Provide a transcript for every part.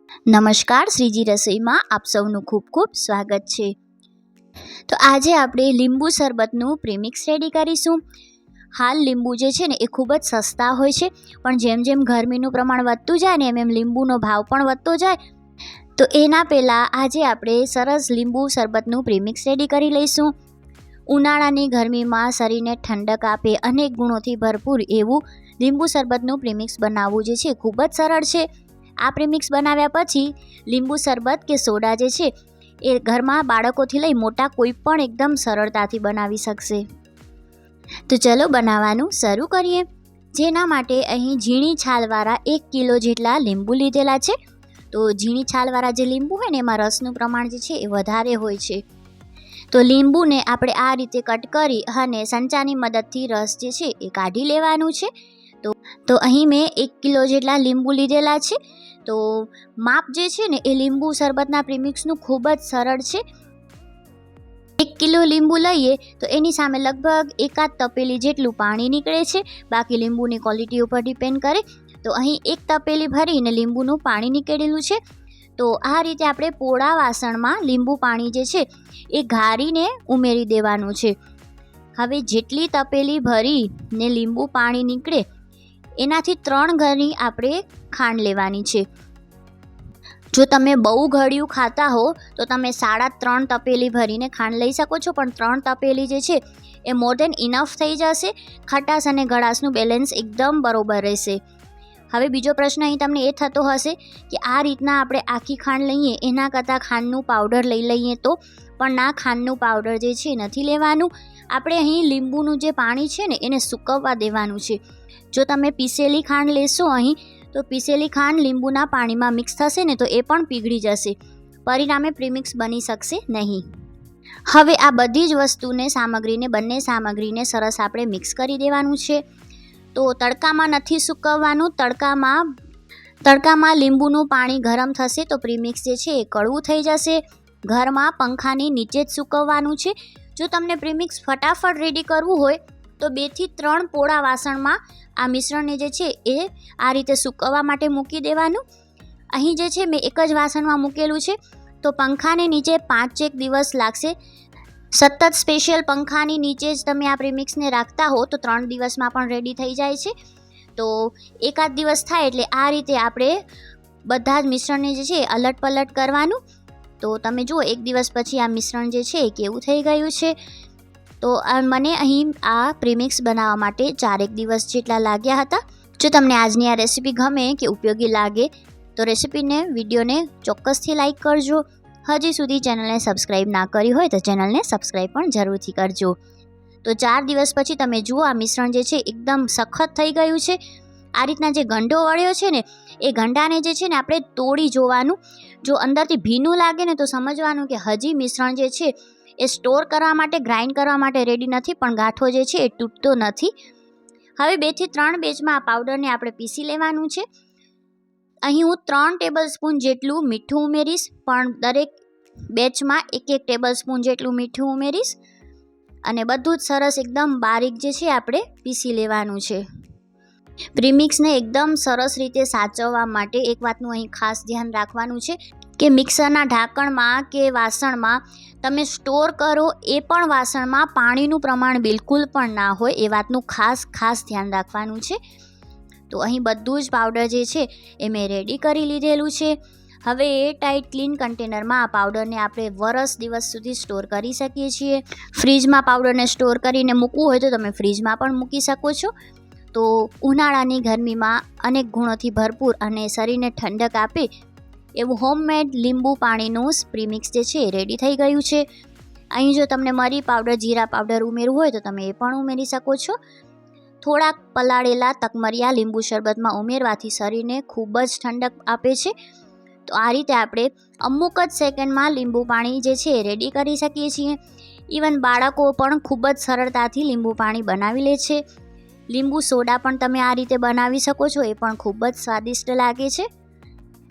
નમસ્કાર, શ્રીજી રસોઈમાં આપ સૌનું ખૂબ ખૂબ સ્વાગત છે। તો આજે આપણે લીંબુ શરબતનું પ્રીમિક્સ રેડી કરીશું। હાલ લીંબુ જે છે ને એ ખૂબ જ સસ્તા હોય છે, પણ જેમ જેમ ગરમીનું પ્રમાણ વધતું જાય ને એમ લીંબુનો ભાવ પણ વધતો જાય। તો એના પહેલાં આજે આપણે સરસ લીંબુ શરબતનું પ્રીમિક્સ રેડી કરી લઈશું। ઉનાળાની ગરમીમાં શરીરને ઠંડક આપે અનેક ગુણોથી ભરપૂર એવું લીંબુ શરબતનું પ્રીમિક્સ બનાવવું જે છે ખૂબ જ સરળ છે। આ પ્રીમિક્સ બનાવ્યા પછી લીંબુ શરબત કે સોડા જે છે એ ઘરમાં બાળકોથી લઈ મોટા કોઈ પણ એકદમ સરળતાથી બનાવી શકશે। તો ચલો બનાવવાનું શરૂ કરીએ। જેના માટે અહીં ઝીણી છાલવાળા 1 કિલો જેટલા લીંબુ લીધેલા છે। તો ઝીણી છાલવાળા જે લીંબુ હોય ને એમાં રસનું પ્રમાણ જે છે એ વધારે હોય છે। તો લીંબુને આપણે આ રીતે કટ કરી અને સંચાની મદદથી રસ જે છે એ કાઢી લેવાનું છે। તો અહીં મેં 1 કિલો જેટલા લીંબુ લીધેલા છે। તો માપ જે છે ને એ લીંબુ શરબતના પ્રીમિક્સનું ખૂબ જ સરળ છે। 1 કિલો લીંબુ લઈએ તો એની સામે લગભગ 1 તપેલી જેટલું પાણી નીકળે છે। બાકી લીંબુની ક્વોલિટી ઉપર ડિપેન્ડ કરે। તો અહીં 1 તપેલી ભરીને લીંબુનું પાણી નીકળેલું છે। તો આ રીતે આપણે પોળા વાસણમાં લીંબુ પાણી જે છે એ ગાળીને ઉમેરી દેવાનું છે। હવે જેટલી તપેલી ભરીને લીંબુ પાણી નીકળે એનાથી 3 ગણી આપણે ખાંડ લેવાની છે। જો તમે બહુ ગળ્યું ખાતા હો તો તમે 3.5 તપેલી ભરીને ખાંડ લઈ શકો છો, પણ 3 તપેલી જે છે એ મોર દેન ઇનફ થઈ જશે। ખટાશ અને ગળાશનું બેલેન્સ એકદમ બરોબર રહેશે। હવે બીજો પ્રશ્ન અહીં તમને એ થતો હશે કે આ રીતના આપણે આખી ખાંડ લઈએ એના કરતાં ખાંડનું પાવડર લઈ લઈએ તો, પણ ના, ખાંડનું પાવડર જે છે નથી લેવાનું। આપણે અહીં લીંબુનું જે પાણી છે ને એને સૂકવવા દેવાનું છે। જો તમે પીસેલી ખાંડ લેશો અહીં તો પીસેલી ખાંડ લીંબુના પાણીમાં મિક્સ થશે ને તો એ પણ પીગળી જશે, પરિણામે પ્રીમિક્સ બની શકશે નહીં। હવે આ બધી જ બંને સામગ્રીને સરસ આપણે મિક્સ કરી દેવાનું છે। તો તડકામાં નથી સૂકવવાનું। તડકામાં લીંબુનું પાણી ગરમ થશે તો પ્રીમિક્સ જે છે એ કડવું થઈ જશે। ઘરમાં પંખાની નીચે જ સૂકવવાનું છે। જો તમને પ્રીમિક્સ ફટાફટ રેડી કરવું હોય તો 2 થી 3 પોળા વાસણમાં આ મિશ્રણને જે છે એ આ રીતે સૂકવવા માટે મૂકી દેવાનું। અહીં જે છે મેં એક જ વાસણમાં મૂકેલું છે। તો પંખાને નીચે 5-1 દિવસ લાગશે। સતત સ્પેશિયલ પંખાની નીચે જ તમે આ પ્રીમિક્સને રાખતા હો તો 3 દિવસમાં પણ રેડી થઈ જાય છે। તો 1 દિવસ થાય એટલે આ રીતે આપણે બધા જ મિશ્રણને જે છે અલટ પલટ કરવાનું। તો તમે જુઓ 1 દિવસ પછી આ મિશ્રણ જે છે એ કેવું થઈ ગયું છે। તો મને અહીં આ પ્રીમિક્સ બનાવવા માટે 4-1 દિવસ જેટલા લાગ્યા હતા। જો તમને આજની આ રેસીપી ગમે કે ઉપયોગી લાગે તો વિડીયોને ચોક્કસથી લાઈક કરજો। હજી સુધી ચેનલને સબસ્ક્રાઈબ ના કરી હોય તો ચેનલને સબસ્ક્રાઈબ પણ જરૂરથી કરજો। તો 4 દિવસ પછી તમે જુઓ આ મિશ્રણ જે છે એકદમ સખત થઈ ગયું છે। આ રીતના જે ગંઢો વળ્યો છે ને એ ગંઢાને જે છે ને આપણે તોડી જોવાનું। જો અંદરથી ભીનું લાગે ને તો સમજવાનું કે હજી મિશ્રણ જે છે એ સ્ટોર કરવા માટે, ગ્રાઇન્ડ કરવા માટે રેડી નથી, પણ ગાંઠો જે છે એ તૂટતો નથી। હવે 2 થી 3 બેચમાં આ પાવડરને આપણે પીસી લેવાનું છે। અહીં હું 3 ટેબલ સ્પૂન જેટલું મીઠું ઉમેરીશ, પણ દરેક બેચમાં 1-1 ટેબલ સ્પૂન જેટલું મીઠું ઉમેરીશ અને બધું જ સરસ એકદમ બારીક જે છે આપણે પીસી લેવાનું છે। પ્રીમિક્સને એકદમ સરસ રીતે સાચવવા માટે એક વાતનું અહીં ખાસ ધ્યાન રાખવાનું છે કે મિક્સરના ઢાંકણમાં કે વાસણમાં તમે સ્ટોર કરો એ પણ વાસણમાં પાણીનું પ્રમાણ બિલકુલ પણ ના હોય, એ વાતનું ખાસ ધ્યાન રાખવાનું છે। તો અહીં બધું જ પાવડર જે છે એ મેં રેડી કરી લીધેલું છે। હવે ટાઈટ ક્લીન કન્ટેનરમાં આ પાવડરને આપણે વરસ દિવસ સુધી સ્ટોર કરી શકીએ છીએ। ફ્રીજમાં પાવડરને સ્ટોર કરીને મૂકવું હોય તો તમે ફ્રીજમાં પણ મૂકી શકો છો। તો ઉનાળાની ગરમીમાં અનેક ગુણોથી ભરપૂર અને શરીરને ઠંડક આપે એવું હોમમેડ લીંબુ પાણીનું પ્રીમિક્સ જે છે એ રેડી થઈ ગયું છે। અહીં જો તમને મરી પાવડર, જીરા પાવડર ઉમેરવું હોય તો તમે એ પણ ઉમેરી શકો છો। થોડાક પલાળેલા તકમરિયા લીંબુ શરબતમાં ઉમેરવાથી શરીરને ખૂબ જ ઠંડક આપે છે। તો આ રીતે આપણે અમુક જ સેકન્ડમાં લીંબુ પાણી જે છે એ રેડી કરી શકીએ છીએ। ઇવન બાળકો પણ ખૂબ જ સરળતાથી લીંબુ પાણી બનાવી લે છે। લીંબુ સોડા પણ તમે આ રીતે બનાવી શકો છો, એ પણ ખૂબ જ સ્વાદિષ્ટ લાગે છે।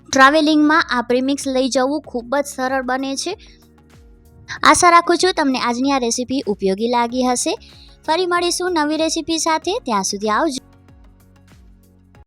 ટ્રાવેલિંગમાં આ પ્રીમિક્સ લઈ જવું ખૂબ જ સરળ બને છે। આશા રાખું છું તમને આજની આ રેસીપી ઉપયોગી લાગી હશે। ફરી મળીશું નવી રેસીપી સાથે, ત્યાં સુધી આવજો।